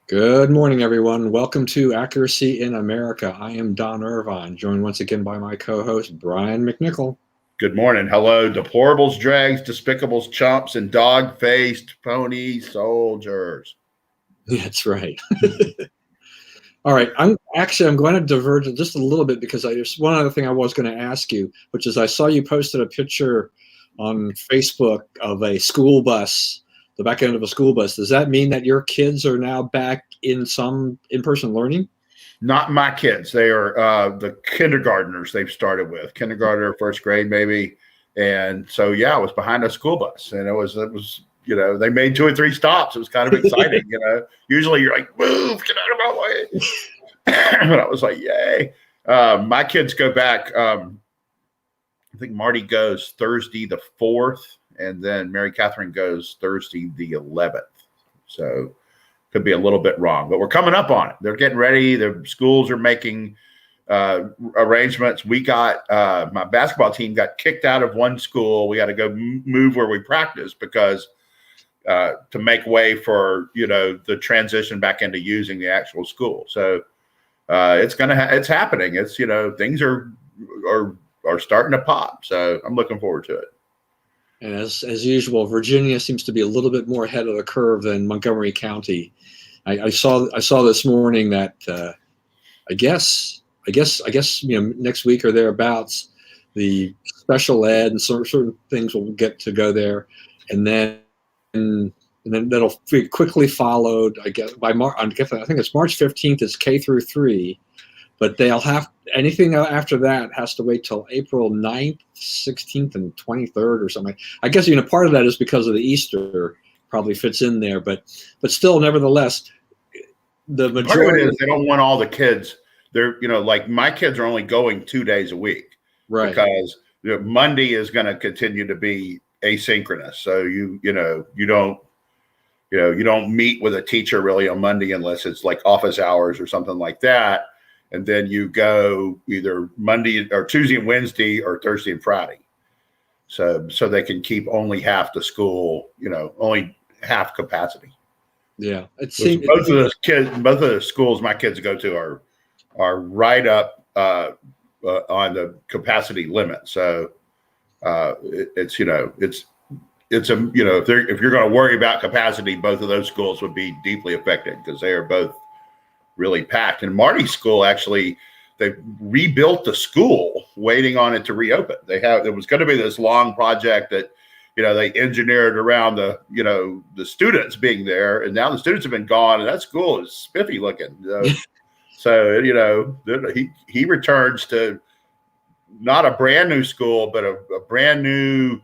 Good morning, everyone. Welcome to Accuracy in America. I am Don Irvine, joined once again by my co-host, Brian McNichol. Good morning. Hello, deplorables, drags, despicables, chumps, and dog-faced pony soldiers. That's right. All right. I'm going to diverge just a little bit because there's one other thing I was going to ask you, which is I saw you posted a picture on Facebook of a school bus, the back end of a school bus. Does that mean that your kids are now back in some in-person learning? Not my kids. They are the kindergartners they've started with. Kindergartner, first grade, maybe. And so, yeah, I was behind a school bus. And it was they made 2 or 3 stops. It was kind of exciting, Usually you're like, move, get out of my way. But I was like, yay. My kids go back. I think Marty goes Thursday the 4th, and then Mary Catherine goes Thursday the 11th. So could be a little bit wrong, but we're coming up on it. They're getting ready. The schools are making arrangements. We got my basketball team got kicked out of one school. We got to go move where we practice because to make way for the transition back into using the actual school. So it's it's happening. It's things are starting to pop. So I'm looking forward to it. And as usual, Virginia seems to be a little bit more ahead of the curve than Montgomery County. I saw this morning that I guess next week or thereabouts, the special ed and certain things will get to go there, and then that'll be quickly followed. I guess by I think it's March 15th. It's K through 3. But they'll have anything after that has to wait till April 9th, 16th, and 23rd or something. I guess part of that is because of the Easter probably fits in there, but still, nevertheless, the majority part of it is they don't want all the kids. They're like my kids are only going 2 days a week, right? Because Monday is going to continue to be asynchronous. So you don't meet with a teacher really on Monday unless it's like office hours or something like that. And then you go either Monday or Tuesday and Wednesday or Thursday and Friday. So they can keep only half the school, only half capacity. Yeah. Both of the schools my kids go to are right up on the capacity limit. So if you're going to worry about capacity, both of those schools would be deeply affected because they are both really packed. And Marty's school, actually, they rebuilt the school waiting on it to reopen. There was going to be this long project that, they engineered around the students being there. And now the students have been gone and that school is spiffy looking. So, he returns to not a brand new school, but a brand new,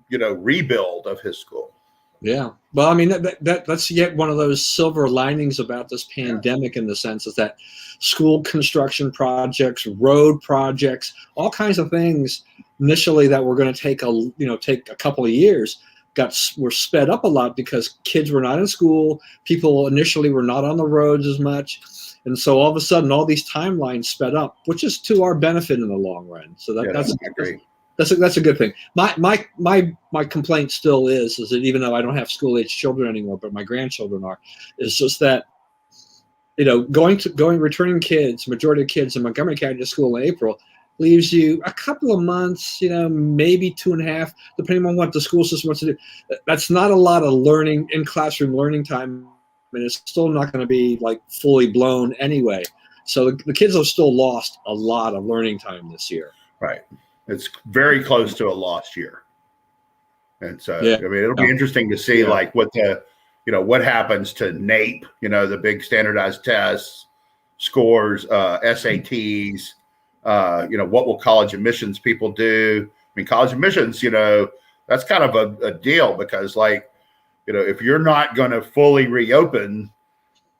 rebuild of his school. Yeah. Well, I mean, that's yet one of those silver linings about this pandemic in the sense is that school construction projects, road projects, all kinds of things initially that were going to take a couple of years were sped up a lot because kids were not in school. People initially were not on the roads as much. And so all of a sudden, all these timelines sped up, which is to our benefit in the long run. So that's great. That's a good thing. My complaint still is that even though I don't have school age children anymore, but my grandchildren are, is just that returning kids, majority of kids in Montgomery County to school in April leaves you a couple of months, maybe 2.5, depending on what the school system wants to do. That's not a lot of learning in classroom learning time, and it's still not going to be like fully blown anyway. So the kids have still lost a lot of learning time this year. Right. It's very close to a lost year. And so, it'll be interesting to see like what what happens to NAEP, the big standardized tests, scores, SATs, what will college admissions people do? I mean, college admissions, that's kind of a deal because if you're not going to fully reopen,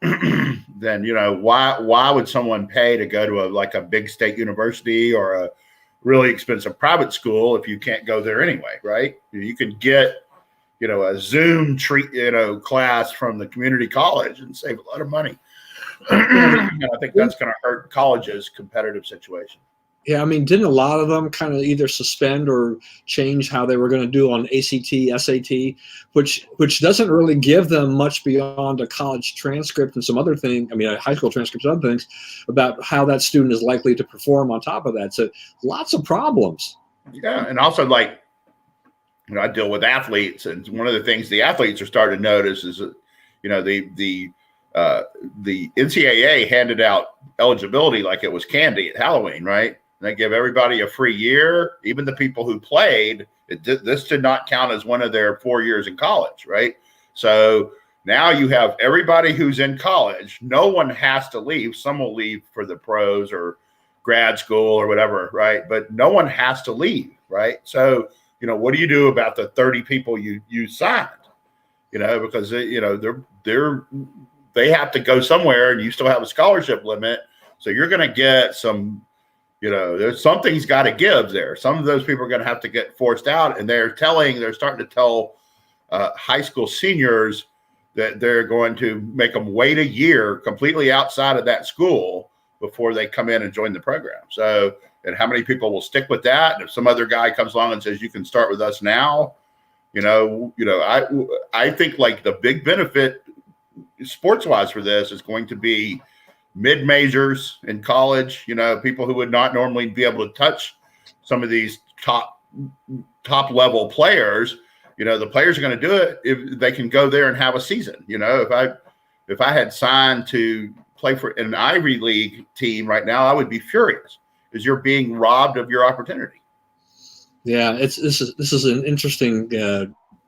then, why would someone pay to go to a big state university or a really expensive private school if you can't go there anyway, right? You can get, a Zoom class from the community college and save a lot of money. And I think that's going to hurt college's competitive situation. Yeah, I mean, didn't a lot of them kind of either suspend or change how they were going to do on ACT, SAT, which doesn't really give them much beyond a college transcript and some other thing. I mean, a high school transcript and other things about how that student is likely to perform on top of that. So lots of problems. Yeah, and also like, I deal with athletes, and one of the things the athletes are starting to notice is that, the NCAA handed out eligibility like it was candy at Halloween, right? And they give everybody a free year, even the people who played. This did not count as one of their 4 years in college, right? So now you have everybody who's in college. No one has to leave. Some will leave for the pros or grad school or whatever, right? But no one has to leave, right? So, what do you do about the 30 people you signed? Because they have to go somewhere, and you still have a scholarship limit. So you're going to get some, there's something's got to give there. Some of those people are going to have to get forced out, and they're starting to tell high school seniors that they're going to make them wait a year completely outside of that school before they come in and join the program. So, and how many people will stick with that? And if some other guy comes along and says, you can start with us now, I think like the big benefit sports wise for this is going to be mid majors in college, people who would not normally be able to touch some of these top level players. The players are going to do it if they can go there and have a season. If I had signed to play for an Ivy League team right now, I would be furious because you're being robbed of your opportunity. Yeah, this is an interesting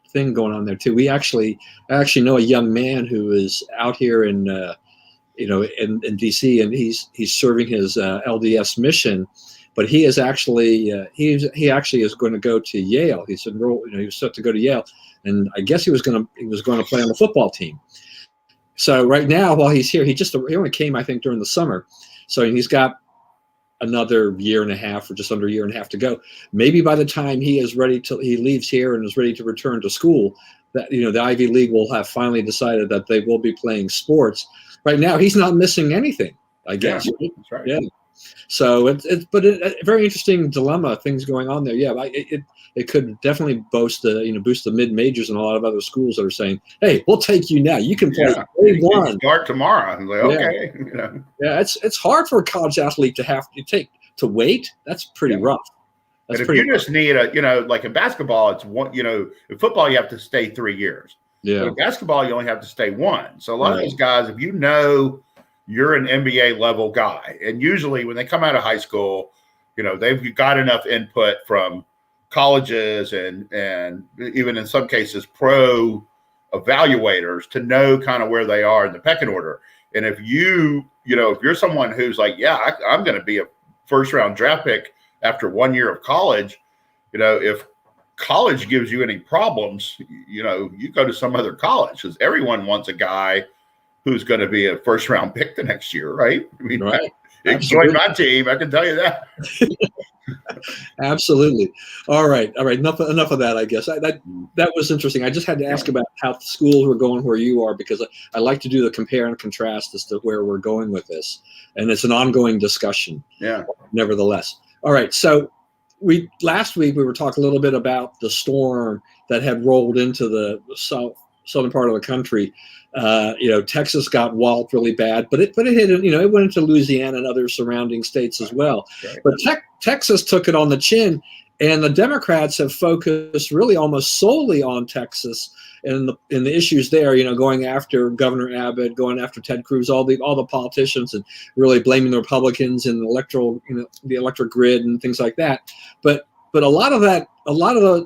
thing going on there too. I actually know a young man who is out here in in DC, and he's serving his LDS mission, but he is actually he actually is going to go to Yale. He's enrolled, he was set to go to Yale, and I guess he was going to play on the football team. So right now, while he's here, he only came, I think, during the summer, so he's got another year and a half or just under a year and a half to go. Maybe by the time he leaves here and is ready to return to school, that the Ivy League will have finally decided that they will be playing sports. Right now, he's not missing anything, I guess. Yeah, that's right. Yeah. So but a very interesting dilemma, things going on there. Yeah, it could definitely boost the mid majors and a lot of other schools that are saying, "Hey, we'll take you now. You can play day one. Start tomorrow." I'm like, okay. Yeah, it's hard for a college athlete to wait. That's pretty rough. And if you just need like in basketball, it's one. In football, you have to stay 3 years. Yeah. But in basketball, you only have to stay 1. So a lot of those guys, if you're an NBA level guy, and usually when they come out of high school, they've got enough input from colleges and even in some cases pro evaluators to know kind of where they are in the pecking order. And if if you're someone who's like, yeah, I'm going to be a first round draft pick after 1 year of college, if college gives you any problems, you go to some other college, because everyone wants a guy who's going to be a first round pick the next year, right? I mean, right. Join my team, I can tell you that. Absolutely. All right. Enough of that, I guess. That was interesting. I just had to ask about how schools were going where you are, because I like to do the compare and contrast as to where we're going with this, and it's an ongoing discussion. Yeah. Nevertheless. All right. So last week we were talking a little bit about the storm that had rolled into the southern part of the country. Texas got walloped really bad, but it hit, it went into Louisiana and other surrounding states as well. Right. But Texas took it on the chin, and the Democrats have focused really almost solely on Texas and the issues there. Going after Governor Abbott, going after Ted Cruz, all the politicians, and really blaming the Republicans and the electric grid and things like that. But a lot of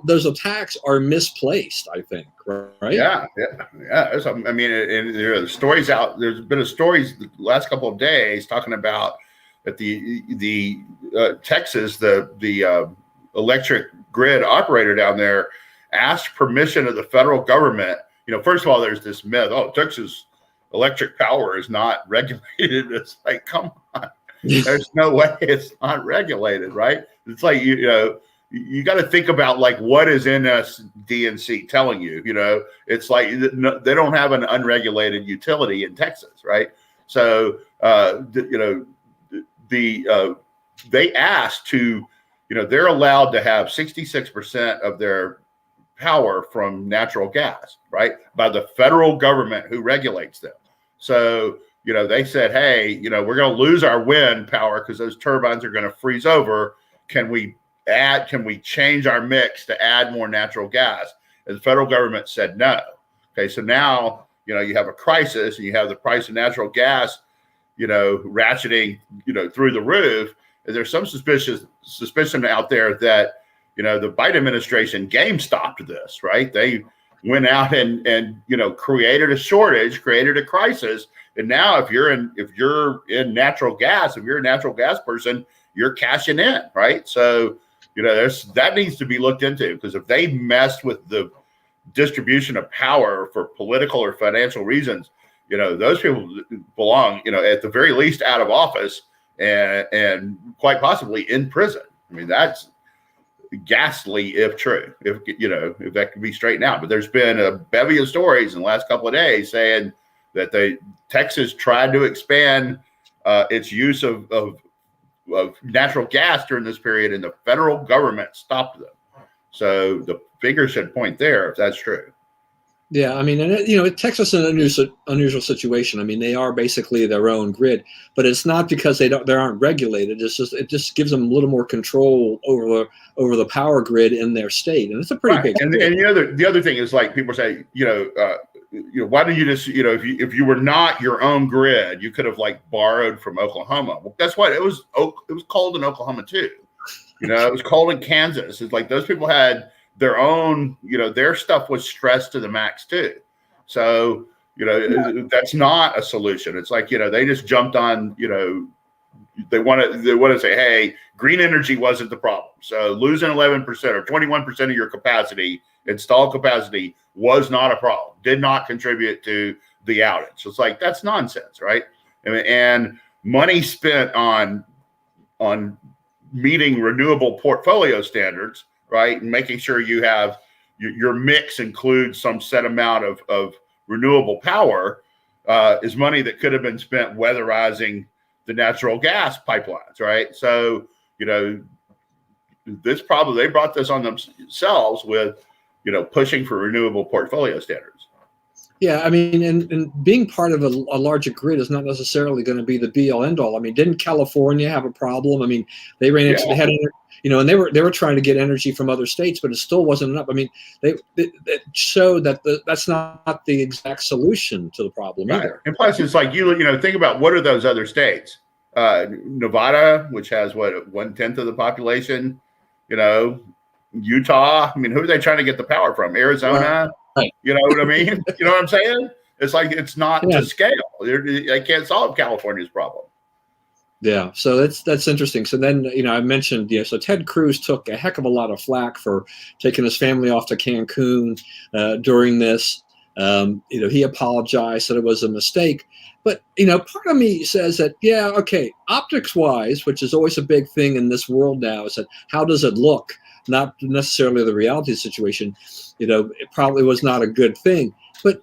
those attacks are misplaced, I think, right? Yeah. I mean, and there are stories out. There's been stories the last couple of days talking about that the Texas, the electric grid operator down there asked permission of the federal government. First of all, there's this myth: Texas electric power is not regulated. It's like, come on, there's no way it's not regulated, right? It's like you got to think about like what is NSDNC telling you. It's like they don't have an unregulated utility in Texas, right? So the they asked to, they're allowed to have 66% of their power from natural gas, right? By the federal government who regulates them. So, they said, hey, we're going to lose our wind power because those turbines are going to freeze over. Can we change our mix to add more natural gas? And the federal government said no. Okay, so now, you have a crisis and you have the price of natural gas, ratcheting, through the roof. And there's some suspicion out there that, the Biden administration game stopped this, right? They went out and created a shortage, created a crisis. And now if you're in natural gas, if you're a natural gas person, you're cashing in, right? So, that needs to be looked into, because if they messed with the distribution of power for political or financial reasons, those people belong, at the very least out of office and quite possibly in prison. I mean, that's ghastly if true, if that can be straightened out. But there's been a bevy of stories in the last couple of days saying that Texas tried to expand its use of natural gas during this period, and the federal government stopped them. So the figure should point there if that's true. Yeah, I mean, and Texas is an unusual situation. I mean, they are basically their own grid, but it's not because they aren't regulated. It just gives them a little more control over the power grid in their state, and it's a pretty big. And the other thing is, like, people say, why don't you just, if you were not your own grid, you could have borrowed from Oklahoma. Well, guess what? It was cold in Oklahoma too. It was cold in Kansas. It's like those people had their own, their stuff was stressed to the max too. So, that's not a solution. It's like, they just jumped on, they want to say, hey, green energy wasn't the problem. So losing 11% or 21% of your capacity, installed capacity, was not a problem, did not contribute to the outage. So it's like, that's nonsense, right? And money spent on meeting renewable portfolio standards, right, and making sure you have your mix includes some set amount of renewable power, is money that could have been spent weatherizing the natural gas pipelines, right? So, they brought this on themselves with, pushing for renewable portfolio standards. Yeah, I mean, and being part of a larger grid is not necessarily going to be the be all end all. I mean, didn't California have a problem? I mean, they ran into they had, and they were trying to get energy from other states, but it still wasn't enough. I mean, it showed that that's not the exact solution to the problem either. And plus, it's like think about what are those other states? Nevada, which has 1/10 of the population. Utah. I mean, who are they trying to get the power from? Arizona. Right. You know what I mean? You know what I'm saying? It's like it's not to scale. They can't solve California's problem. Yeah, so that's interesting. So then, I mentioned, so Ted Cruz took a heck of a lot of flack for taking his family off to Cancun during this. He apologized, said it was a mistake. But, part of me says that, yeah, okay, optics-wise, which is always a big thing in this world now, is that how does it look? Not necessarily the reality situation. It probably was not a good thing. But,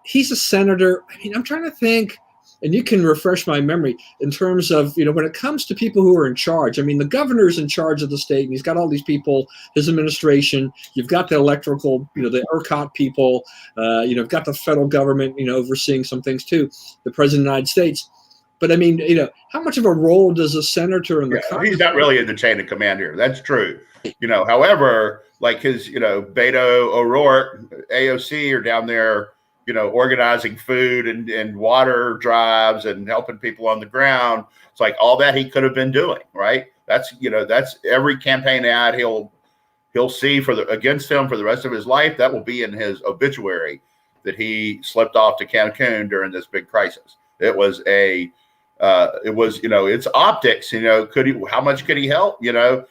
he's a senator. I mean, I'm trying to think, and you can refresh my memory in terms of, when it comes to people who are in charge. I mean, the governor's in charge of the state, and he's got all these people, his administration. You've got the electrical, the ERCOT people. You've got the federal government, overseeing some things too, the president of the United States. But I mean, how much of a role does a senator in the Congress? He's not really in the chain of command here. That's true. However, like his, Beto O'Rourke, AOC are down there, organizing food and water drives and helping people on the ground. It's like all that he could have been doing, right? That's every campaign ad he'll see against him for the rest of his life. That will be in his obituary that he slipped off to Cancun during this big crisis. It was it's optics, how much could he help?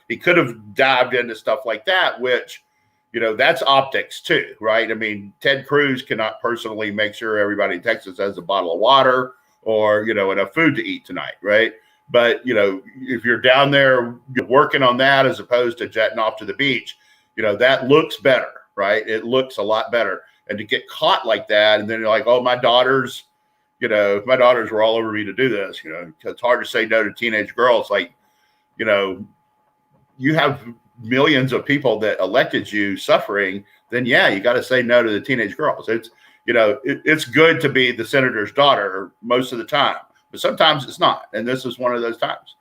He could have dived into stuff like that, which, that's optics too, right? I mean, Ted Cruz cannot personally make sure everybody in Texas has a bottle of water or, enough food to eat tonight, right? But, if you're down there working on that as opposed to jetting off to the beach, that looks better, right? It looks a lot better. And to get caught like that, and then you're like, oh, my daughters were all over me to do this. It's hard to say no to teenage girls. Like, you know, you have millions of people that elected you suffering, then yeah, you got to say no to the teenage girls. It's, you know, it's good to be the senator's daughter most of the time, but sometimes it's not. And this is one of those times.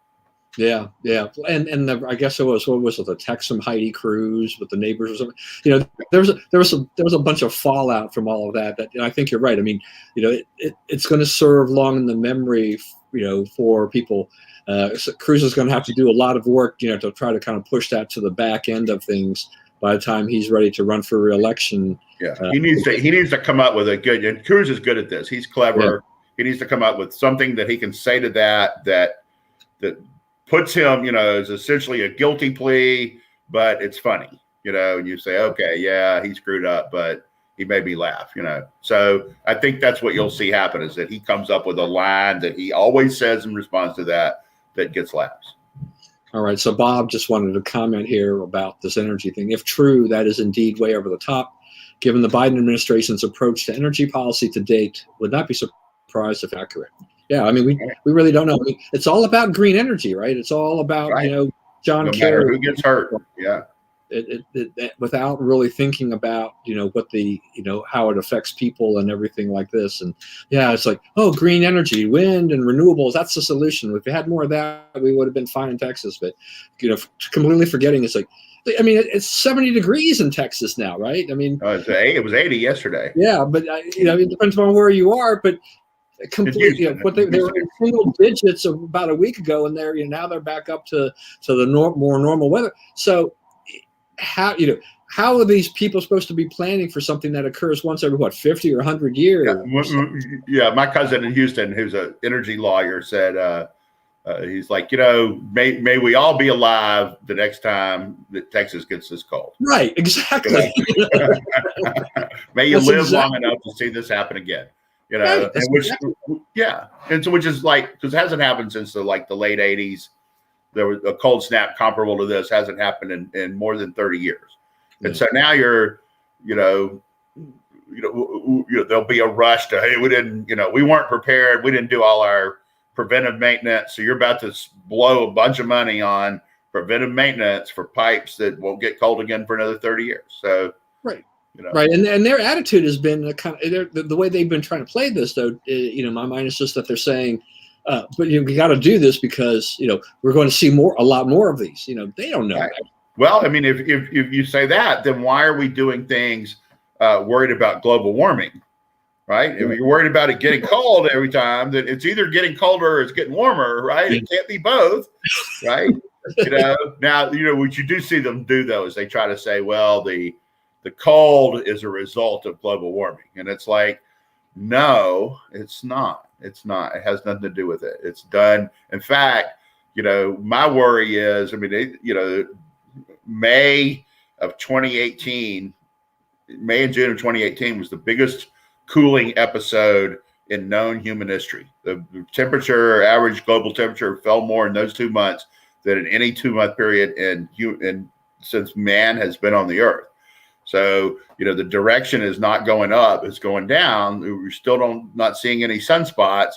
Yeah, yeah, and I guess it was, what was it, the Texan Heidi Cruz with the neighbors or something. You know, there was a bunch of fallout from all of that. That, I think you're right. I mean, you know, it's going to serve long in the memory, you know, for people. So Cruz is going to have to do a lot of work, you know, to try to kind of push that to the back end of things by the time he's ready to run for re-election. Yeah, he needs to come up with a good. And Cruz is good at this. He's clever. Yeah. He needs to come up with something that he can say to that puts him, you know, as essentially a guilty plea, but it's funny, you know, and you say, okay, yeah, he screwed up, but he made me laugh, you know. So I think that's what you'll see happen, is that he comes up with a line that he always says in response to that gets laughs. All right. So Bob just wanted to comment here about this energy thing. If true, that is indeed way over the top. Given the Biden administration's approach to energy policy to date, would not be surprised if accurate. Yeah, I mean, we really don't know. I mean, it's all about green energy, right? It's all about, right, you know, John Kerry. No matter who gets hurt. Yeah. It, without really thinking about, you know, what the, you know, how it affects people and everything like this. And yeah, it's like, oh, green energy, wind and renewables, that's the solution. If we had more of that, we would have been fine in Texas. But, you know, completely forgetting, it's like, I mean, it's 70 degrees in Texas now, right? I mean, it was 80 yesterday. Yeah, but you know, it depends on where you are. But completely, you know, but they were in single digits about a week ago, and they're, you know, now they're back up to the more normal weather. So how are these people supposed to be planning for something that occurs once every 50 or 100 years? Yeah, my cousin in Houston, who's an energy lawyer, said he's like, you know, may we all be alive the next time that Texas gets this cold. Right, exactly. You know? May you live long enough to see this happen again. You know, right, and so which is like, because it hasn't happened since the late 80s. There was a cold snap comparable to this, hasn't happened in more than 30 years. And so now you're, you know, there'll be a rush to, hey, we weren't prepared. We didn't do all our preventive maintenance. So you're about to blow a bunch of money on preventive maintenance for pipes that won't get cold again for another 30 years. So, right. You know. Right, and their attitude has been the way they've been trying to play this, though. You know, my mind is just that they're saying, but you know, we got to do this because, you know, we're going to see a lot more of these. You know, they don't know. Right. Well, I mean, if you say that, then why are we doing things worried about global warming, right? If you're worried about it getting cold every time, then it's either getting colder or it's getting warmer, right? It can't be both, right? You know, now, you know, what you do see them do, though, is they try to say, well, the cold is a result of global warming. And it's like, no, it's not. It's not. It has nothing to do with it. It's done. In fact, you know, my worry is, I mean, you know, May and June of 2018 was the biggest cooling episode in known human history. The temperature, average global temperature, fell more in those 2 months than in any 2-month period since man has been on the earth. So, you know, the direction is not going up, it's going down. We're still not seeing any sunspots.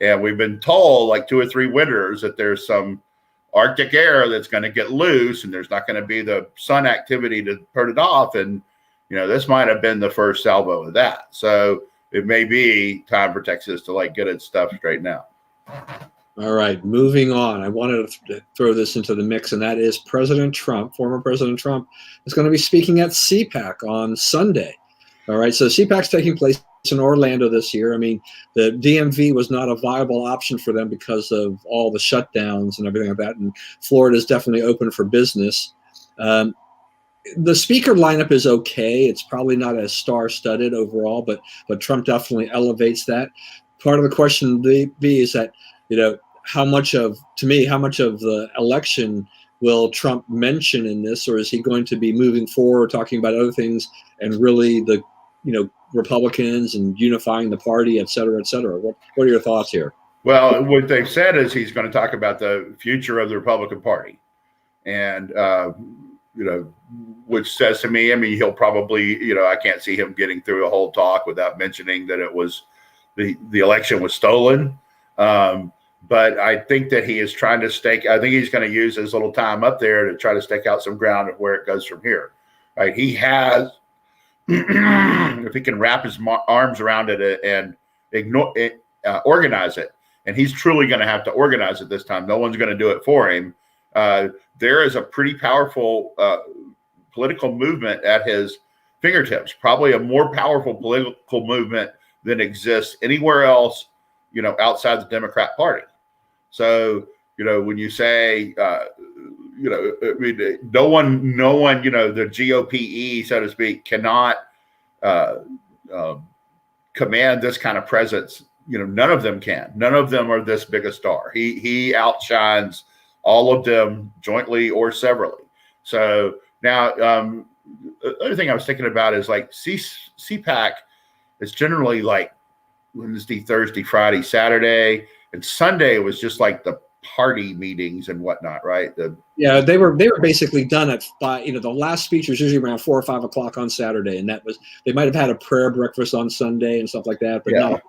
And we've been told like 2 or 3 winters that there's some Arctic air that's going to get loose and there's not going to be the sun activity to turn it off. And, you know, this might have been the first salvo of that. So it may be time for Texas to like get its stuff straightened out. All right, moving on. I wanted to throw this into the mix, and that is President Trump, former President Trump, is going to be speaking at CPAC on Sunday. All right, so CPAC's taking place in Orlando this year. I mean, the DMV was not a viable option for them because of all the shutdowns and everything like that, and Florida is definitely open for business. The speaker lineup is okay. It's probably not as star-studded overall, but Trump definitely elevates that. Part of the question be is that, you know, how much of the election will Trump mention in this, or is he going to be moving forward, talking about other things, and really the, you know, Republicans and unifying the party, et cetera, et cetera? What are your thoughts here? Well, what they've said is he's going to talk about the future of the Republican Party, and you know, which says to me, I mean, he'll probably, you know, I can't see him getting through a whole talk without mentioning that it was the election was stolen. But I think that he is trying to stake. I think he's going to use his little time up there to try to stake out some ground of where it goes from here. Right? He has, if he can wrap his arms around it and ignore it, organize it, and he's truly going to have to organize it this time. No one's going to do it for him. There is a pretty powerful political movement at his fingertips, probably a more powerful political movement than exists anywhere else, outside the Democrat Party. So, when you say, I mean, no one, the GOPE, so to speak, cannot command this kind of presence. None of them can. None of them are this big a star. He outshines all of them jointly or severally. So now, the other thing I was thinking about is like CPAC is generally like Wednesday, Thursday, Friday, Saturday, and Sunday was just like the party meetings and whatnot, right? They were basically done at 5. The last speech was usually around 4 or 5 o'clock on Saturday, and they might have had a prayer breakfast on Sunday and stuff like that, but no.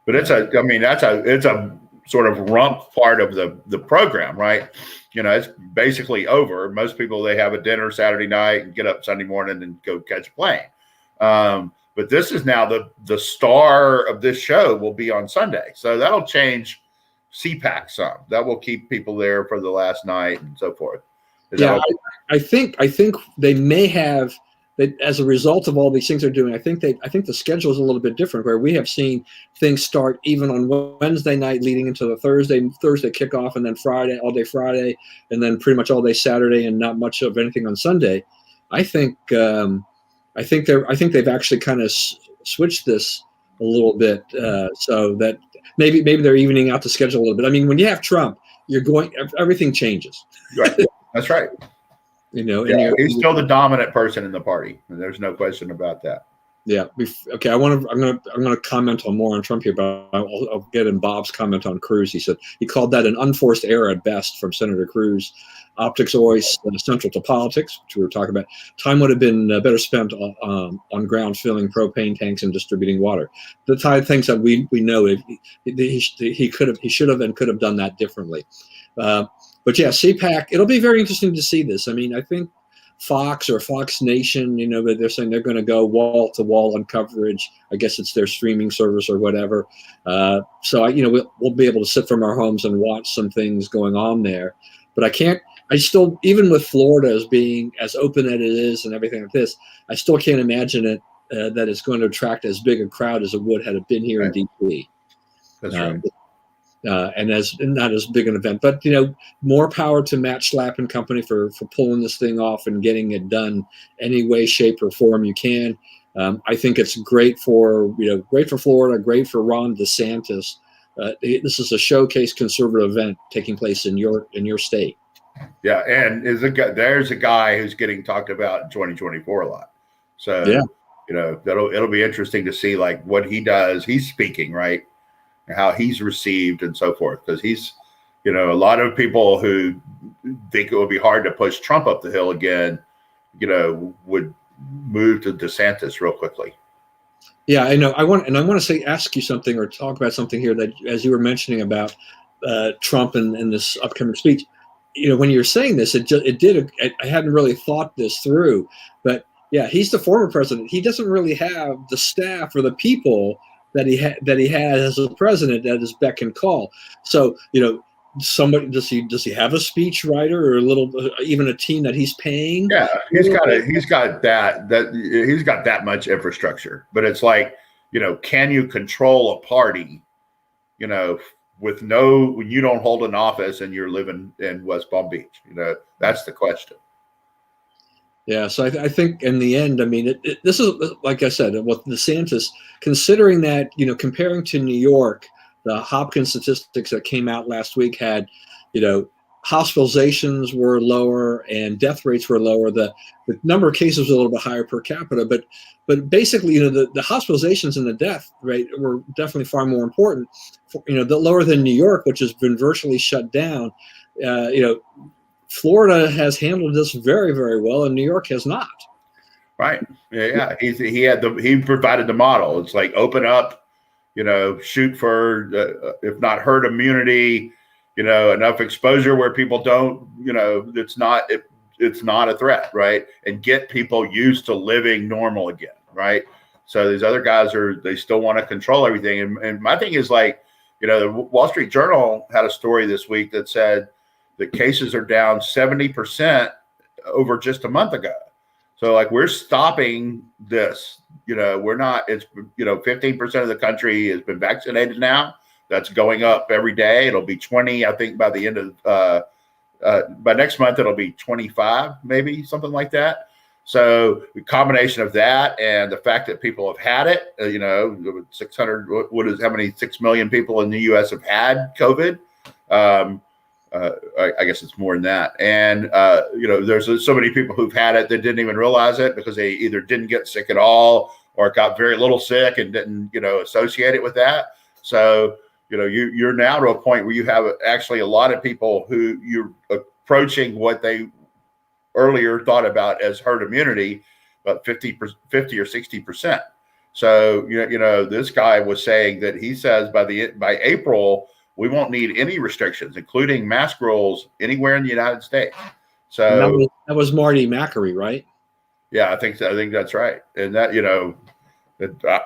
But it's a sort of rump part of the program, right? It's basically over. Most people, they have a dinner Saturday night and get up Sunday morning and go catch a plane. But this is now the star of this show will be on Sunday. So that'll change CPAC some. That will keep people there for the last night and so forth. I think they may have, as a result of all these things they're doing, I think the schedule is a little bit different, where we have seen things start even on Wednesday night leading into the Thursday kickoff, and then Friday, all day Friday, and then pretty much all day Saturday, and not much of anything on Sunday. I think they've actually kind of switched this a little bit, so that maybe they're evening out the schedule a little bit. I mean, when you have Trump, everything changes. Right. That's right. And he's still the dominant person in the party, and there's no question about that. Yeah. Okay. I'm gonna comment on more on Trump here, but I'll get in Bob's comment on Cruz. He said he called that an unforced error at best from Senator Cruz. Optics always central to politics, which we were talking about. Time would have been better spent on ground filling propane tanks and distributing water. The type of things that we know he should have and could have done that differently. But yeah, CPAC, it'll be very interesting to see this. I mean, I think Fox or Fox Nation, but they're saying they're going to go wall to wall on coverage. I guess it's their streaming service or whatever. So we'll be able to sit from our homes and watch some things going on there. But I still, even with Florida as being as open as it is and everything like this, I still can't imagine it that it's going to attract as big a crowd as it would had it been here in DC. That's right. And not as big an event, but more power to Matt Schlapp and company for pulling this thing off and getting it done any way, shape, or form you can. I think it's great for Florida, great for Ron DeSantis. This is a showcase conservative event taking place in your state. Yeah, and there's a guy who's getting talked about in 2024 a lot. So yeah, it'll be interesting to see like what he does. He's speaking, right? How he's received and so forth, because he's, a lot of people who think it would be hard to push Trump up the hill again, would move to DeSantis real quickly. Yeah, I know. I want to ask you something or talk about something here that, as you were mentioning about Trump and this upcoming speech. When you're saying this, I hadn't really thought this through, but yeah, he's the former president. He doesn't really have the staff or the people that he had as a president at his beck and call. So somebody does he have a speech writer or even a team that he's paying? Yeah, he's got that much infrastructure. But it's like, can you control a party, with when you don't hold an office and you're living in West Palm Beach? That's the question. Yeah, so I think in the end, I mean, this is, like I said, with DeSantis, considering that, comparing to New York, the Hopkins statistics that came out last week had, hospitalizations were lower and death rates were lower. The number of cases was a little bit higher per capita, but basically, the hospitalizations and the death rate were definitely far more important. The lower than New York, which has been virtually shut down. Florida has handled this very, very well, and New York has not. Right. Yeah. He provided the model. It's like open up, shoot for, if not herd immunity, enough exposure where people don't, it's not a threat, right? And get people used to living normal again, right? So these other guys they still want to control everything. And my thing is like, the Wall Street Journal had a story this week that said the cases are down 70% over just a month ago. So like we're stopping this, we're not, it's, 15% of the country has been vaccinated now. That's going up every day. It'll be 20, I think by the end of, by next month, it'll be 25, maybe something like that. So the combination of that and the fact that people have had it, 600, how many, 6 million people in the US have had COVID. I guess it's more than that. And, there's so many people who've had it that didn't even realize it because they either didn't get sick at all or got very little sick and didn't, associate it with that. So, you're now to a point where you have actually a lot of people who you're approaching what they earlier thought about as herd immunity, about 50 or 60%. So, this guy was saying that he says by April, we won't need any restrictions, including mask rules anywhere in the United States. So that was Marty Macri, right? Yeah, I think so. I think that's right. And that,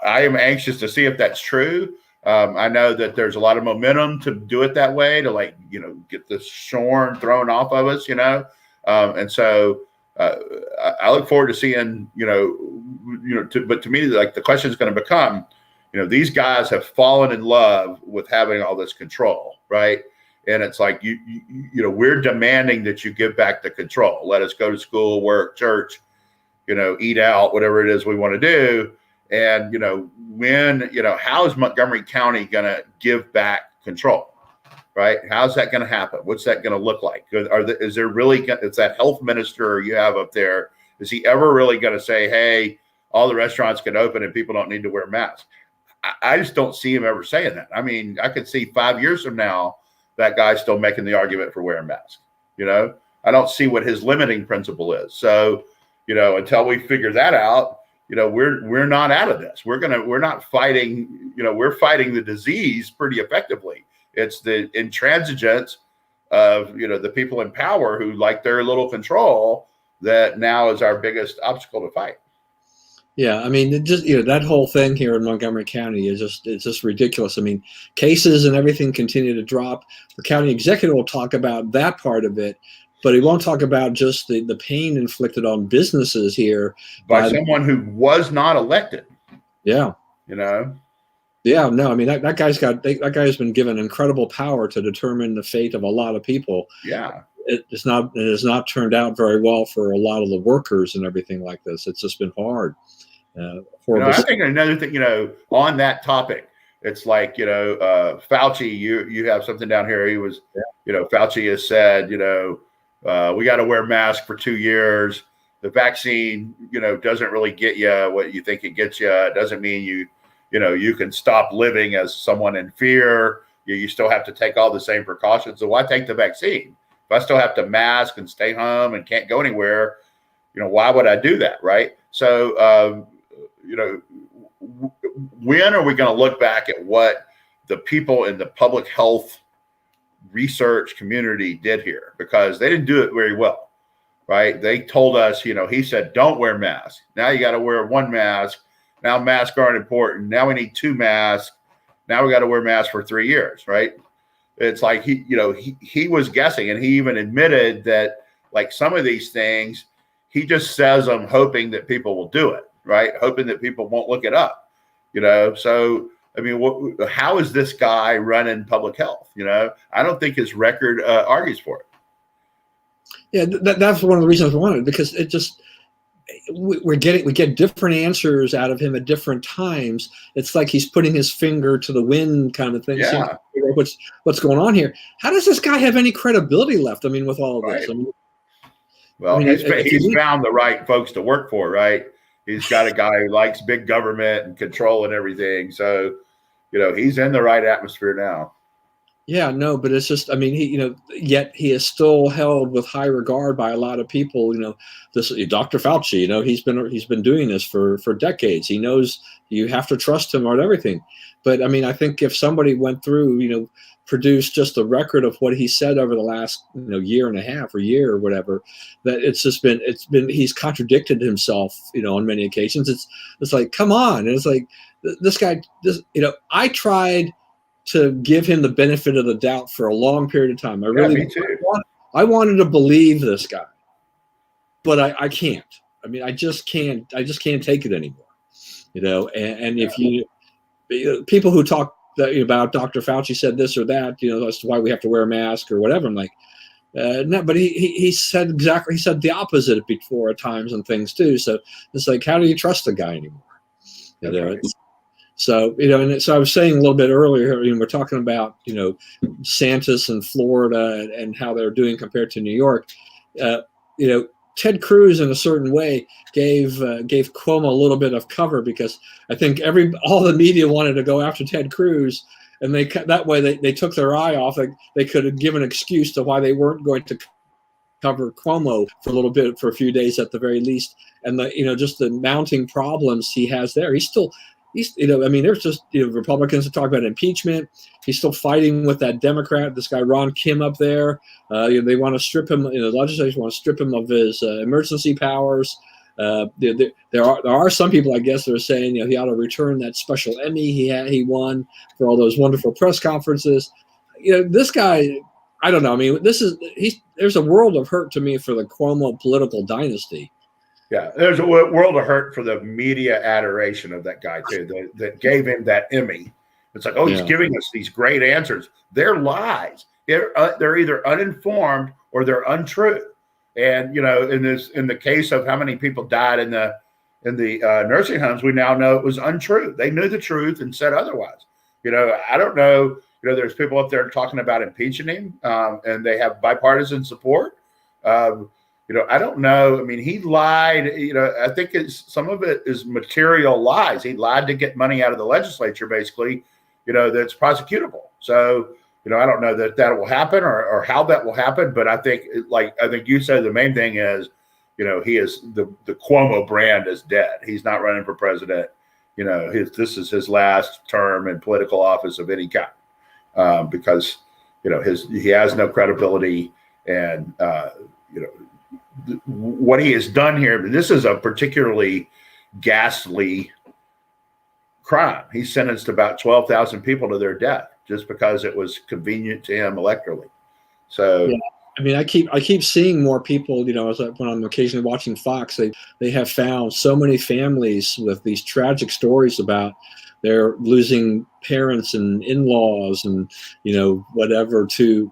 I am anxious to see if that's true. I know that there's a lot of momentum to do it that way, to get the shorn thrown off of us, and so I look forward to seeing, but to me, like the question is going to become, these guys have fallen in love with having all this control, right? And it's like, we're demanding that you give back the control. Let us go to school, work, church, eat out, whatever it is we want to do. And, how is Montgomery County going to give back control, right? How's that going to happen? What's that going to look like? Is there really, it's that health minister you have up there, is he ever really going to say, hey, all the restaurants can open and people don't need to wear masks? I just don't see him ever saying that. I mean, I could see 5 years from now, that guy's still making the argument for wearing masks. I don't see what his limiting principle is. So, until we figure that out, we're not out of this. We're not fighting, we're fighting the disease pretty effectively. It's the intransigence of, the people in power who like their little control that now is our biggest obstacle to fight. Yeah, I mean, that whole thing here in Montgomery County is just ridiculous. I mean, cases and everything continue to drop. The county executive will talk about that part of it, but he won't talk about just the pain inflicted on businesses here by someone who was not elected. Yeah. Yeah, no, I mean, that guy has been given incredible power to determine the fate of a lot of people. Yeah. It has not turned out very well for a lot of the workers and everything like this. It's just been hard. I think another thing, on that topic, it's like, Fauci, you have something down here. He was, Fauci has said, we got to wear masks for 2 years. The vaccine, doesn't really get you what you think it gets you. It doesn't mean you can stop living as someone in fear. You still have to take all the same precautions. So why take the vaccine? If I still have to mask and stay home and can't go anywhere, why would I do that? Right. So, when are we going to look back at what the people in the public health research community did here? Because they didn't do it very well, right? They told us, he said, don't wear masks. Now you got to wear one mask. Now masks aren't important. Now we need 2 masks. Now we got to wear masks for 3 years, right? It's like he was guessing, and he even admitted that like some of these things, he just says them hoping that people will do it, right? Hoping that people won't look it up, So, I mean, how is this guy running public health? I don't think his record argues for it. Yeah, that's one of the reasons I wanted, because it just we get different answers out of him at different times. It's like he's putting his finger to the wind, kind of thing. Yeah. What's going on here? How does this guy have any credibility left? I mean, with all of this. He's found the right folks to work for, right? He's got a guy who likes big government and control and everything. So, he's in the right atmosphere now. Yeah, no, but it's just, I mean, yet he is still held with high regard by a lot of people. This Dr. Fauci, he's been doing this for decades. He knows you have to trust him on everything. But I mean, I think if somebody went through, produced just a record of what he said over the last, year and a half or year or whatever, that he's contradicted himself, on many occasions. It's like, come on. And it's like, this guy, I tried to give him the benefit of the doubt for a long period of time. Me too. I wanted to believe this guy, but I can't. I mean, I just can't take it anymore. And if people who talk about Dr. Fauci said this or that, that's why we have to wear a mask or whatever. I'm like, no, but he said the opposite before at times and things too. So it's like, how do you trust the guy anymore? Right. So, and so I was saying a little bit earlier, we're talking about, Santos and Florida and how they're doing compared to New York. Ted Cruz, in a certain way, gave Cuomo a little bit of cover, because I think all the media wanted to go after Ted Cruz, and that way they took their eye off. They could have given an excuse to why they weren't going to cover Cuomo for a little bit, for a few days at the very least. And just the mounting problems he has there. I mean, there's just, Republicans are talking about impeachment. He's still fighting with that Democrat, this guy Ron Kim up there. They want to strip him, the legislature want to strip him of his emergency powers. There are some people, I guess, that are saying, he ought to return that special Emmy he won for all those wonderful press conferences. This guy, I don't know. I mean, there's a world of hurt to me for the Cuomo political dynasty. Yeah, there's a world of hurt for the media adoration of that guy too, that gave him that Emmy. It's like, oh, he's giving us these great answers. They're lies. They're either uninformed or they're untrue. And in the case of how many people died in the nursing homes, we now know it was untrue. They knew the truth and said otherwise. I don't know. There's people up there talking about impeaching him, and they have bipartisan support. I don't know. I mean, he lied. I think some of it is material lies. He lied to get money out of the legislature, basically, that's prosecutable. So, I don't know that will happen or how that will happen. But I think you said, the main thing is, he is the Cuomo brand is dead. He's not running for president. This is his last term in political office of any kind, because, he has no credibility, and, what he has done here, this is a particularly ghastly crime. He sentenced about 12,000 people to their death just because it was convenient to him electorally. So, yeah. I mean, I keep seeing more people, when I'm occasionally watching Fox, they have found so many families with these tragic stories about their losing parents and in-laws and, whatever to,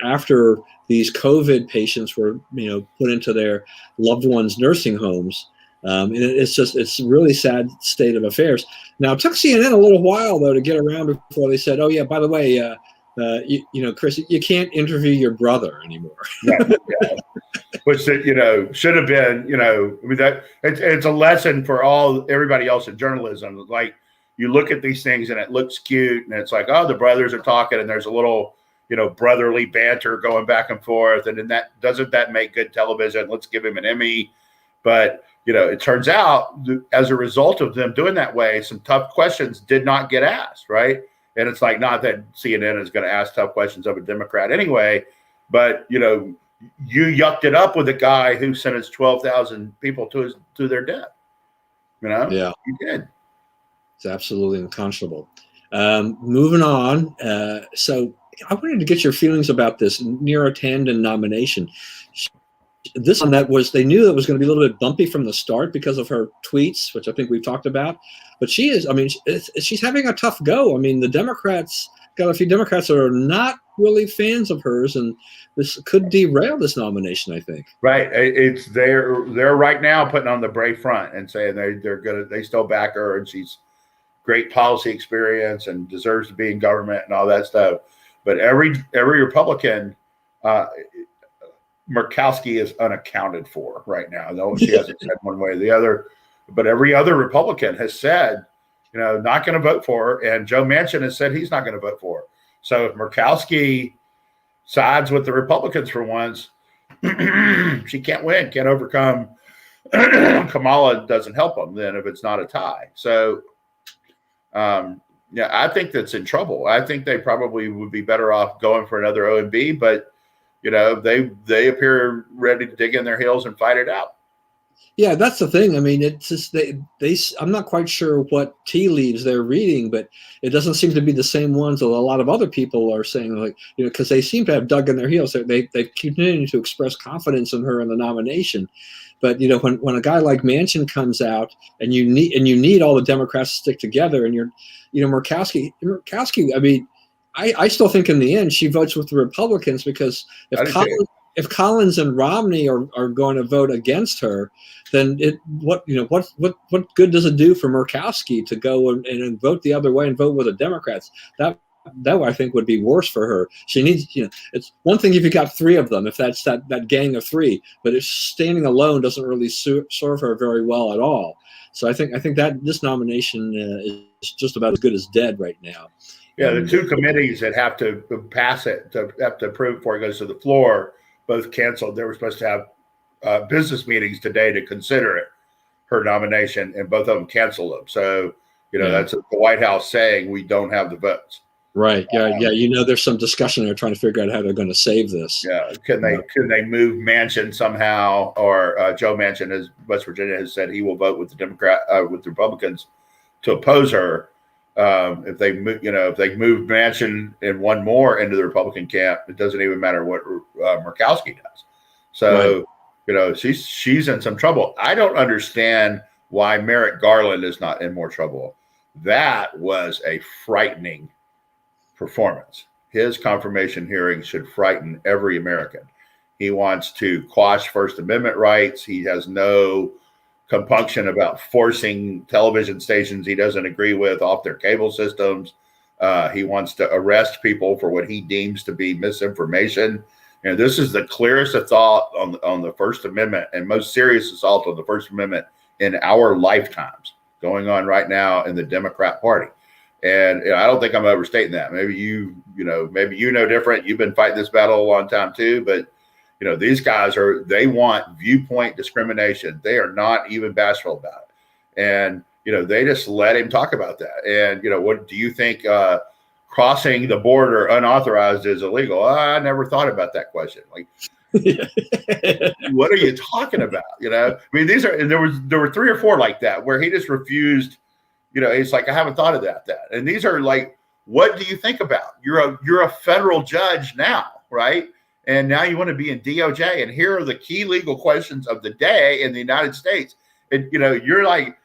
after these COVID patients were, put into their loved ones' nursing homes. And it's a really sad state of affairs. Now, it took CNN a little while, though, to get around before they said, oh, yeah, by the way, Chris, you can't interview your brother anymore. Yeah. Which, should have been, I mean, that it's a lesson for everybody else in journalism. Like, you look at these things and it looks cute, and it's like, oh, the brothers are talking, and there's a little, brotherly banter going back and forth. And then doesn't that make good television? Let's give him an Emmy. But, it turns out, as a result of them doing that way, some tough questions did not get asked, right? And it's like, not that CNN is going to ask tough questions of a Democrat anyway, but, you yucked it up with a guy who sentenced 12,000 people to their death. Yeah, you did. It's absolutely unconscionable. Moving on. So I wanted to get your feelings about this Neera Tanden nomination. This one they knew it was going to be a little bit bumpy from the start because of her tweets, which I think we've talked about. But she's having a tough go. I mean, the Democrats got a few Democrats that are not really fans of hers, and this could derail this nomination, I think. Right. They're right now putting on the brave front and saying they still back her, and she's great policy experience and deserves to be in government and all that stuff. But every Republican, Murkowski is unaccounted for right now. Though she hasn't said one way or the other, but every other Republican has said, not going to vote for her. And Joe Manchin has said he's not going to vote for her. So if Murkowski sides with the Republicans for once, she can't win, can't overcome Kamala. Doesn't help them then if it's not a tie. So, yeah, I think that's in trouble. I think they probably would be better off going for another OMB, but they appear ready to dig in their heels and fight it out. Yeah, that's the thing. I mean, it's just they. I'm not quite sure what tea leaves they're reading, but it doesn't seem to be the same ones that a lot of other people are saying. Like, because they seem to have dug in their heels. They continue to express confidence in her in the nomination. But when a guy like Manchin comes out and you need all the Democrats to stick together, and Murkowski. I mean, I still think in the end she votes with the Republicans, because if Collins and Romney are going to vote against her, then what good does it do for Murkowski to go and vote the other way and vote with the Democrats? That I think would be worse for her. She needs, it's one thing if you got three of them, if that's that gang of three, but if standing alone doesn't really serve her very well at all. So I think that this nomination is just about as good as dead right now. Yeah, the two committees that have to pass it, have to approve before it goes to the floor, both canceled. They were supposed to have business meetings today to consider her nomination, and both of them canceled them. So, that's the White House saying we don't have the votes. Right. Yeah. There's some discussion. They're trying to figure out how they're going to save this. Yeah. Can they move Manchin somehow, or Joe Manchin, as West Virginia has said, he will vote with the with the Republicans to oppose her. If they move Manchin and one more into the Republican camp, it doesn't even matter what Murkowski does. So, right. She's in some trouble. I don't understand why Merrick Garland is not in more trouble. That was a frightening performance. His confirmation hearing should frighten every American. He wants to quash First Amendment rights. He has no compunction about forcing television stations he doesn't agree with off their cable systems. He wants to arrest people for what he deems to be misinformation. And this is the clearest assault on the First Amendment and most serious assault on the First Amendment in our lifetimes going on right now in the Democrat Party. And I don't think I'm overstating that. Maybe you know different. You've been fighting this battle a long time too, but these guys they want viewpoint discrimination. They are not even bashful about it. And, they just let him talk about that. And, what do you think crossing the border unauthorized is illegal? I never thought about that question. Like, what are you talking about? I mean, there were 3 or 4 like that where he just refused. He's like, I haven't thought of that. And these are like, what do you think about? You're a federal judge now, right? And now you want to be in DOJ. And here are the key legal questions of the day in the United States. And, you're like,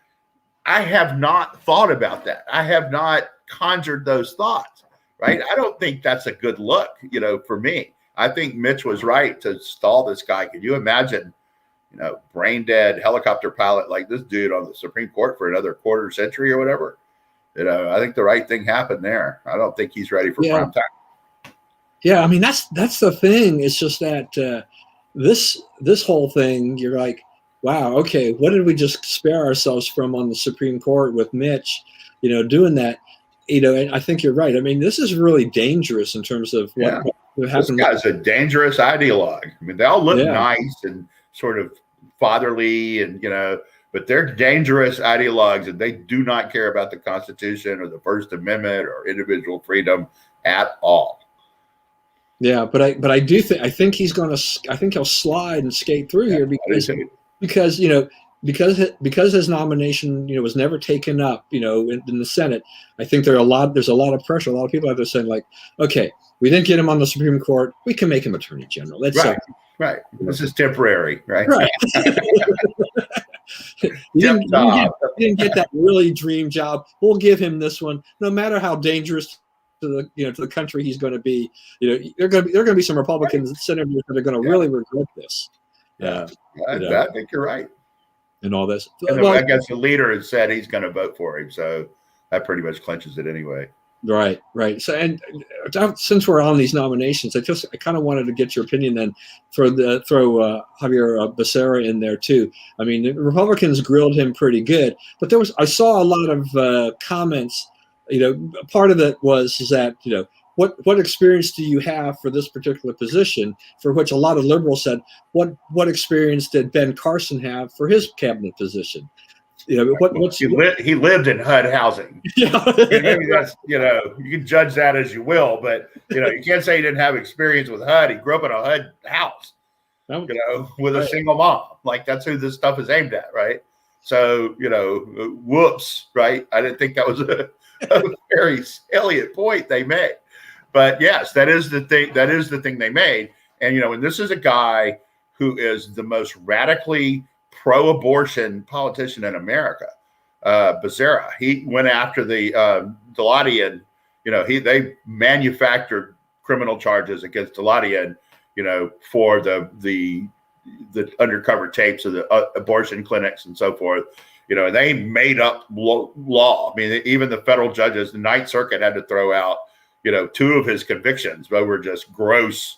I have not thought about that. I have not conjured those thoughts, right? I don't think that's a good look, for me. I think Mitch was right to stall this guy. Can you imagine, brain dead helicopter pilot like this dude on the Supreme Court for another quarter century or whatever? I think the right thing happened there. I don't think he's ready for prime time. Yeah, I mean, that's the thing. It's just that this whole thing, you're like, wow, okay, what did we just spare ourselves from on the Supreme Court with Mitch, doing that? And I think you're right. I mean, this is really dangerous in terms of what happened. This guy's a dangerous ideologue. I mean, they all look nice and sort of fatherly and, but they're dangerous ideologues, and they do not care about the Constitution or the First Amendment or individual freedom at all. Yeah, but I think he'll slide and skate through here because his nomination was never taken up in the Senate. I think there's a lot of pressure. A lot of people out there saying like, okay, we didn't get him on the Supreme Court, we can make him Attorney General. That's right. This is temporary, right? Right. You didn't get that really dream job. We'll give him this one, no matter how dangerous to the country he's going to be. There are going to be some Republicans senators that are going to really regret this. I think you're right. And all this. And I guess the leader has said he's going to vote for him, so that pretty much clinches it anyway. Right. So, and since we're on these nominations, I kind of wanted to get your opinion then. Throw Javier Becerra in there too. I mean, the Republicans grilled him pretty good, but I saw a lot of comments. Part of it was that what experience do you have for this particular position? For which a lot of liberals said, what experience did Ben Carson have for his cabinet position? You know, he lived in HUD housing. Yeah. Maybe that's, you can judge that as you will, but you can't say he didn't have experience with HUD. He grew up in a HUD house, with a single mom. Like, that's who this stuff is aimed at, right? So, whoops, right? I didn't think that was a very salient point they made. But yes, that is the thing. That is the thing they made. And, and this is a guy who is the most radically pro-abortion politician in America. Becerra, he went after the Deladian, they manufactured criminal charges against Deladian, for the undercover tapes of the abortion clinics and so forth. And they made up law. I mean, even the federal judges, the Ninth Circuit had to throw out, 2 of his convictions, but were just gross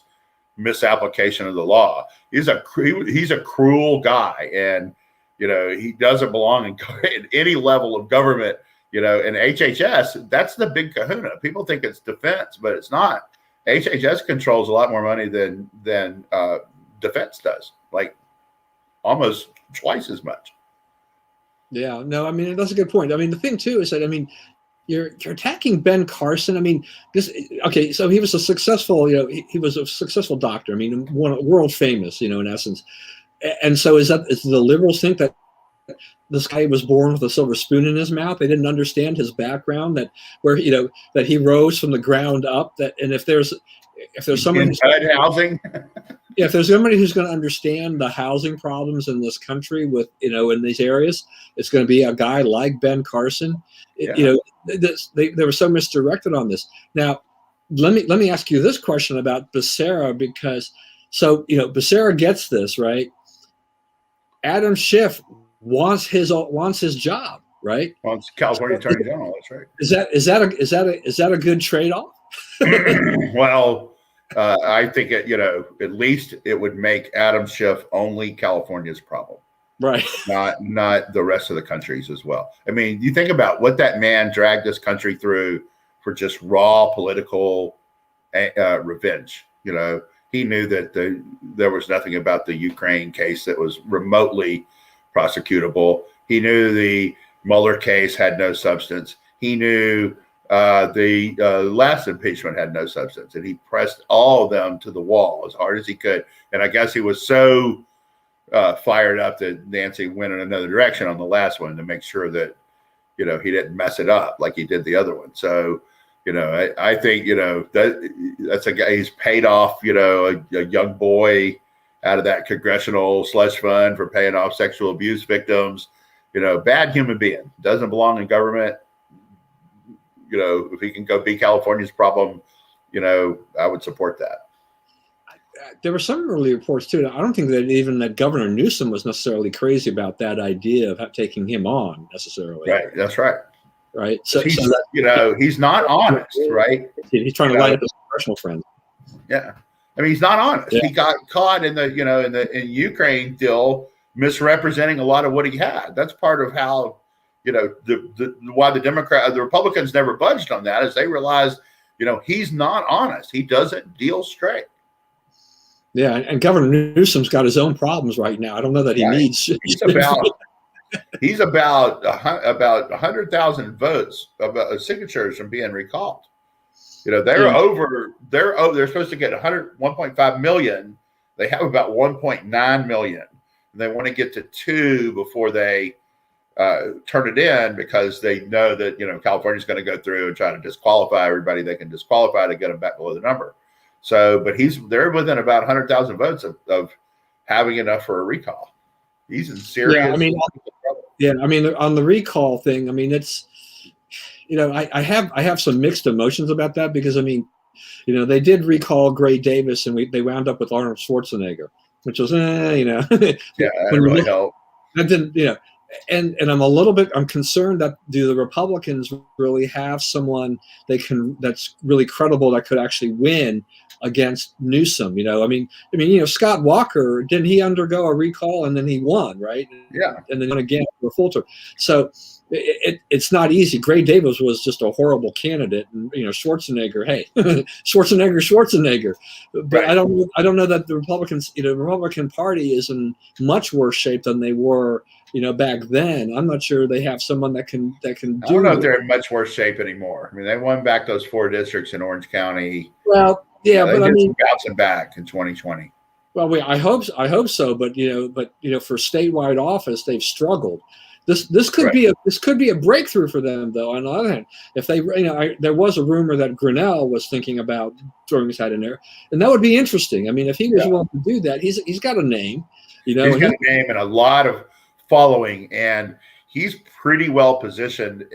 misapplication of the law. He's a cruel guy, and he doesn't belong in any level of government. And HHS, that's the big kahuna. People think it's defense, but it's not. HHS controls a lot more money than defense does, like almost twice as much. Yeah, no, I mean, that's a good point. I mean, the thing too is that, I mean, you're attacking Ben Carson. I mean, so he was a successful, he was a successful doctor. I mean, world famous, in essence. And so is the liberals think that this guy was born with a silver spoon in his mouth? They didn't understand his background, that he rose from the ground up. And if there's someone housing, if there's somebody who's going to understand the housing problems in this country with, in these areas, it's going to be a guy like Ben Carson. Yeah. They were so misdirected on this. Now, let me ask you this question about Becerra, because Becerra gets this, right? Adam Schiff wants his job, right? Wants California Attorney General. That's right. Is that a good trade-off? Well, I think at least it would make Adam Schiff only California's problem, right? Not the rest of the country's as well. I mean, you think about what that man dragged this country through for just raw political revenge. He knew that there was nothing about the Ukraine case that was remotely prosecutable. He knew the Mueller case had no substance. He knew the last impeachment had no substance, and he pressed all of them to the wall as hard as he could. And I guess he was so fired up that Nancy went in another direction on the last one to make sure that he didn't mess it up like he did the other one. So I think that's a guy. He's paid off a young boy out of that congressional slush fund for paying off sexual abuse victims. Bad human being, doesn't belong in government. If he can go be California's problem, I would support that. There were some early reports too. I don't think that Governor Newsom was necessarily crazy about that idea of taking him on necessarily. Right. That's right. Right. So he's not honest, right? He's trying to light up his professional friends. Yeah. I mean, he's not honest. Yeah. He got caught in in Ukraine deal misrepresenting a lot of what he had. That's part of how, why the Republicans never budged on that, is they realized, he's not honest. He doesn't deal straight. Yeah, and Governor Newsom's got his own problems right now. I don't know that he needs. He's about 100,000 votes of signatures from being recalled. They're supposed to get 1.5 million. They have about 1.9 million. And they want to get to 2 before they turn it in, because they know that California's going to go through and try to disqualify everybody they can disqualify to get them back below the number. So, but they're within about 100,000 votes of having enough for a recall. He's in serious. Yeah, I mean, on the recall thing, I mean, it's I have some mixed emotions about that, because I mean, they did recall Gray Davis, and they wound up with Arnold Schwarzenegger, which was yeah, that really helped. That didn't and I'm concerned that do the Republicans really have someone that's really credible that could actually win against Newsom. Scott Walker, didn't he undergo a recall and then he won, right? Yeah. And then again for a full term. So it's not easy. Gray Davis was just a horrible candidate, and Schwarzenegger. Hey, Schwarzenegger. But Right. I don't know that the Republicans, the Republican Party is in much worse shape than they were, back then. I'm not sure they have someone that can do. I don't know if they're in much worse shape anymore. I mean, they won back those 4 districts in Orange County. Well, yeah, they but did I mean, some bouncing back in 2020. well, I hope so. But for statewide office, they've struggled. This could be a breakthrough for them, though. On the other hand, if they, there was a rumor that Grinnell was thinking about throwing his hat in there, and that would be interesting. I mean, if he was willing to do that, he's got a name, He's got a name and a lot of following, and he's pretty well positioned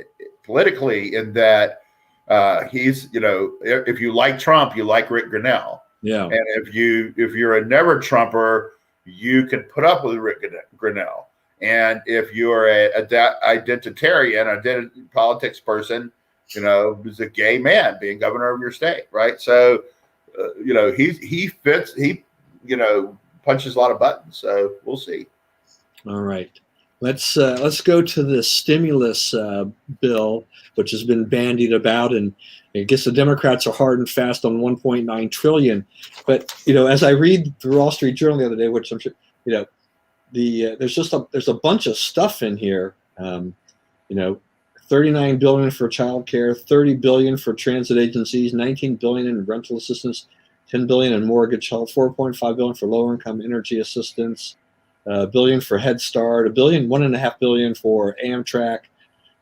politically in that he's, if you like Trump, you like Rick Grinnell. Yeah. And if you're a never Trumper, you can put up with Rick Grinnell. And if you're a identitarian, politics person, who's a gay man being governor of your state, right? So, he fits. He, punches a lot of buttons. So we'll see. All right, let's go to the stimulus bill, which has been bandied about, and I guess the Democrats are hard and fast on 1.9 trillion. But as I read the Wall Street Journal the other day, which I'm sure there's a bunch of stuff in here. 39 billion for child care, 30 billion for transit agencies, 19 billion in rental assistance, 10 billion in mortgage help, 4.5 billion for lower income energy assistance, $1 billion for Head Start, $1.5 billion for Amtrak,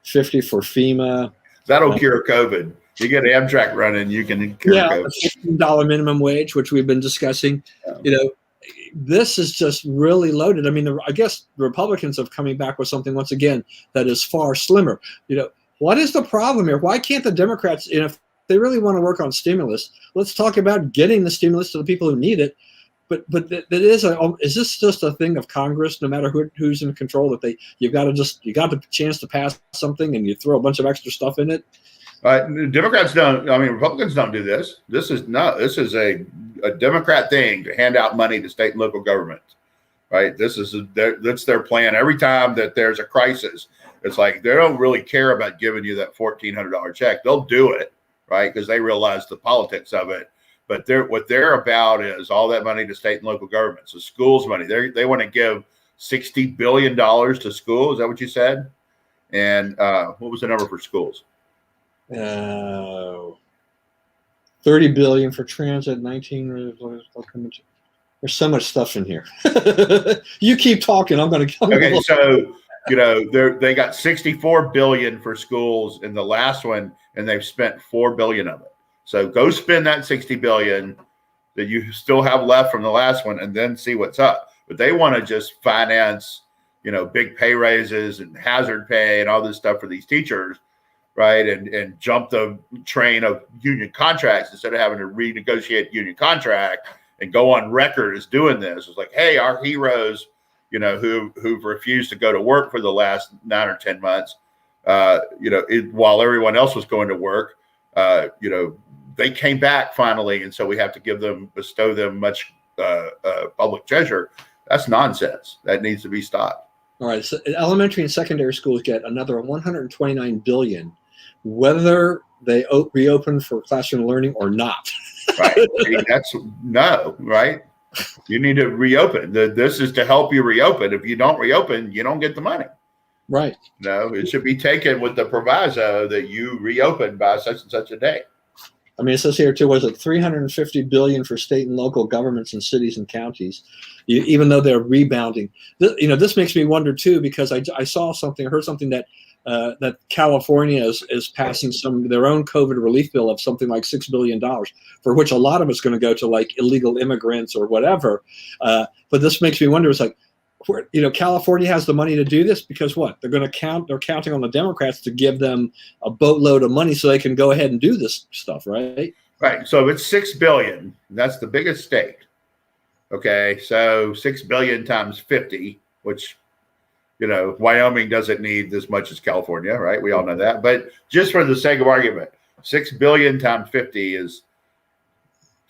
50 for FEMA. That'll cure COVID. You get Amtrak running, you can cure COVID. $15 minimum wage, which we've been discussing. Yeah. This is just really loaded. I mean, I guess the Republicans have coming back with something once again that is far slimmer. What is the problem here? Why can't the Democrats, if they really want to work on stimulus, let's talk about getting the stimulus to the people who need it. But is this just a thing of Congress? No matter who's in control, that you got the chance to pass something and you throw a bunch of extra stuff in it. Democrats don't. I mean, Republicans don't do this. This is a Democrat thing to hand out money to state and local governments, right? That's their plan. Every time that there's a crisis, it's like they don't really care about giving you that $1,400 check. They'll do it, right? Because they realize the politics of it. But what they're about is all that money to state and local governments, the schools money. They want to give $60 billion to schools. Is that what you said? And what was the number for schools? 30 billion for transit, 19. There's so much stuff in here. You keep talking. I'm going to. Okay, so they got 64 billion for schools in the last one, and they've spent 4 billion of it. So go spend that 60 billion that you still have left from the last one, and then see what's up. But they want to just finance, big pay raises and hazard pay and all this stuff for these teachers. Right. And jump the train of union contracts instead of having to renegotiate union contract and go on record as doing this. It's like, hey, our heroes, who've refused to go to work for the last 9 or 10 months, while everyone else was going to work, they came back finally. And so we have to bestow them much public treasure. That's nonsense. That needs to be stopped. All right. So elementary and secondary schools get another 129 billion. Whether they reopen for classroom learning or not. Right. That's no, right? You need to reopen. This is to help you reopen. If you don't reopen, you don't get the money. Right. No, it should be taken with the proviso that you reopen by such and such a day. I mean, it says here too, was it 350 billion for state and local governments and cities and counties, even though they're rebounding. This makes me wonder too, because I heard something that California is passing their own COVID relief bill of something like $6 billion, for which a lot of it's going to go to like illegal immigrants or whatever. But this makes me wonder, it's like, California has the money to do this because what? They're counting on the Democrats to give them a boatload of money so they can go ahead and do this stuff, right? Right. So it's $6 billion. That's the biggest state. Okay. So 6 billion times 50, which, Wyoming doesn't need as much as California, right? We all know that. But just for the sake of argument, 6 billion times 50 is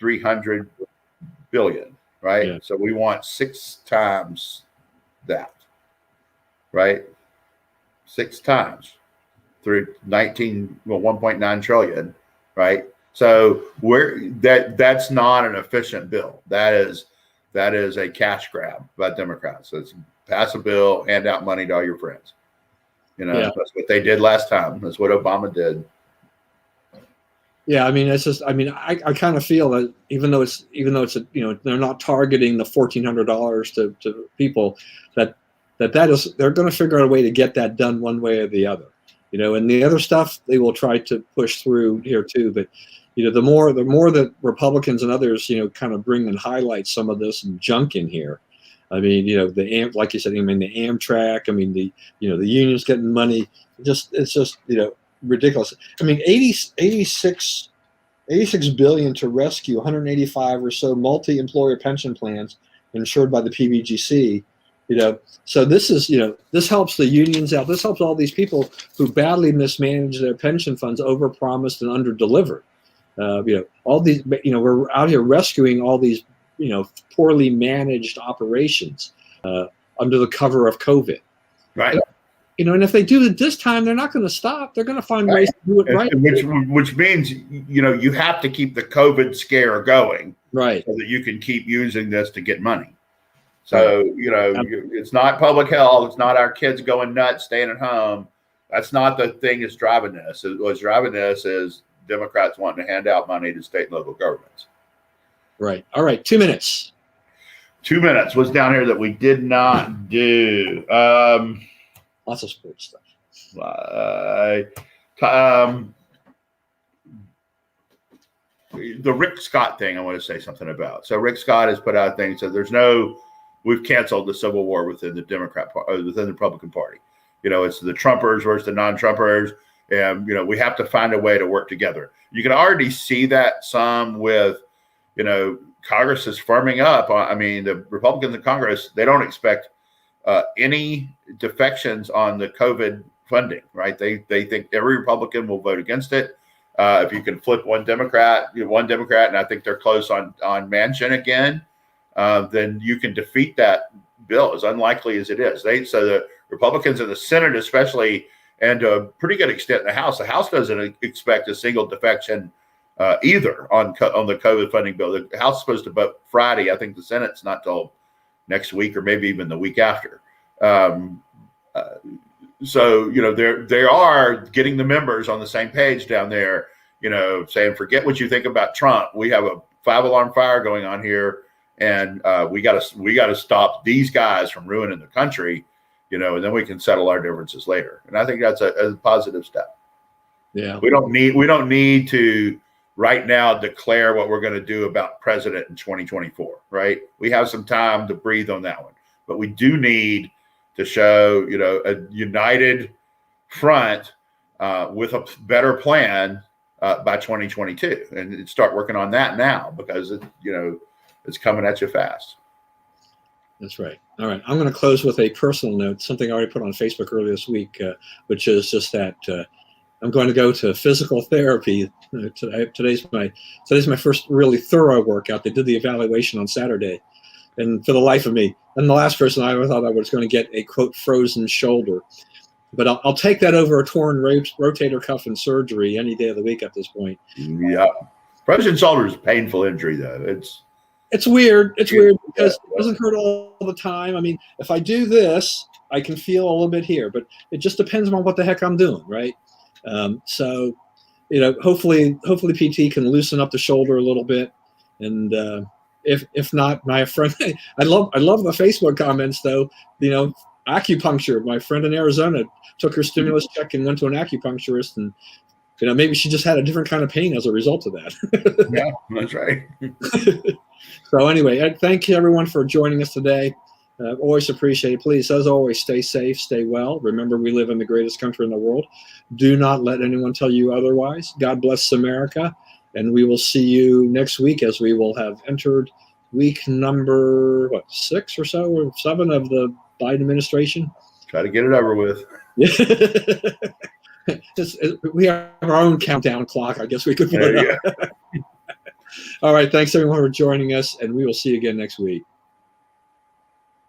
300 billion, right? Yeah. So we want 6 times that, right? 6 times through 1.9 trillion, right? So that's not an efficient bill. That is a cash grab by Democrats. It's pass a bill, hand out money to all your friends. That's what they did last time. That's what Obama did. Yeah, I mean, it's just, I mean, I kind of feel that even though it's they're not targeting the $1,400 to people, that is, they're going to figure out a way to get that done one way or the other, and the other stuff they will try to push through here too. But the more that Republicans and others kind of bring and highlight some of this junk in here. I mean, like you said, I mean, the Amtrak, I mean, the unions getting money, it's just ridiculous. I mean, 86 billion to rescue 185 or so multi-employer pension plans insured by the PBGC. So this is this helps the unions out. This helps all these people who badly mismanage their pension funds, overpromised and underdelivered. All these we're out here rescuing all these poorly managed operations under the cover of COVID. Right. And if they do it this time, they're not going to stop. They're going to find ways to do it right. Which means, you have to keep the COVID scare going. Right. So that you can keep using this to get money. So, it's not public health. It's not our kids going nuts, staying at home. That's not the thing that's driving this. What's driving this is Democrats wanting to hand out money to state and local governments. Right. All right. 2 minutes. 2 minutes. What's down here that we did not do? Lots of sports stuff. The Rick Scott thing I want to say something about. So Rick Scott has put out a thing. So we've canceled the civil war within the within the Republican Party. It's the Trumpers versus the non-Trumpers. And, we have to find a way to work together. You can already see that some with, Congress is firming up. I mean, the Republicans in Congress, they don't expect any defections on the COVID funding, right? They think every Republican will vote against it. If you can flip one Democrat, and I think they're close on Manchin again, then you can defeat that bill, as unlikely as it is. So the Republicans in the Senate, especially, and to a pretty good extent in the House doesn't expect a single defection either on the COVID funding bill. The House is supposed to vote Friday. I think the Senate's not till next week or maybe even the week after. So they are getting the members on the same page down there, saying, forget what you think about Trump. We have a 5-alarm fire going on here, and we got to stop these guys from ruining the country, and then we can settle our differences later. And I think that's a positive step. Yeah, we don't need to right now declare what we're going to do about president in 2024. Right? We have some time to breathe on that one, but we do need to show, a united front with a better plan by 2022, and start working on that now, because it's coming at you fast. That's right. All right. I'm going to close with a personal note, something I already put on Facebook earlier this week, which is just that I'm going to go to physical therapy. Today's my first really thorough workout. They did the evaluation on Saturday. And for the life of me, I'm the last person I ever thought I was going to get a, quote, frozen shoulder. But I'll take that over a torn rotator cuff and surgery any day of the week at this point. Yeah. Frozen shoulder is a painful injury, though. It's weird. It's weird because it doesn't hurt all the time. I mean, if I do this, I can feel a little bit here, but it just depends on what the heck I'm doing, right? So, hopefully PT can loosen up the shoulder a little bit. And if not, my friend, I love the Facebook comments though. Acupuncture. My friend in Arizona took her stimulus check and went to an acupuncturist, and maybe she just had a different kind of pain as a result of that. Yeah, that's right. So anyway, thank you everyone for joining us today. Always appreciate it. Please, as always, stay safe, stay well. Remember, we live in the greatest country in the world. Do not let anyone tell you otherwise. God bless America, and we will see you next week, as we will have entered week number 6 or so, or 7 of the Biden administration. Try to get it over with. We have our own countdown clock, I guess we could put it up. All right. Thanks everyone for joining us, and we will see you again next week.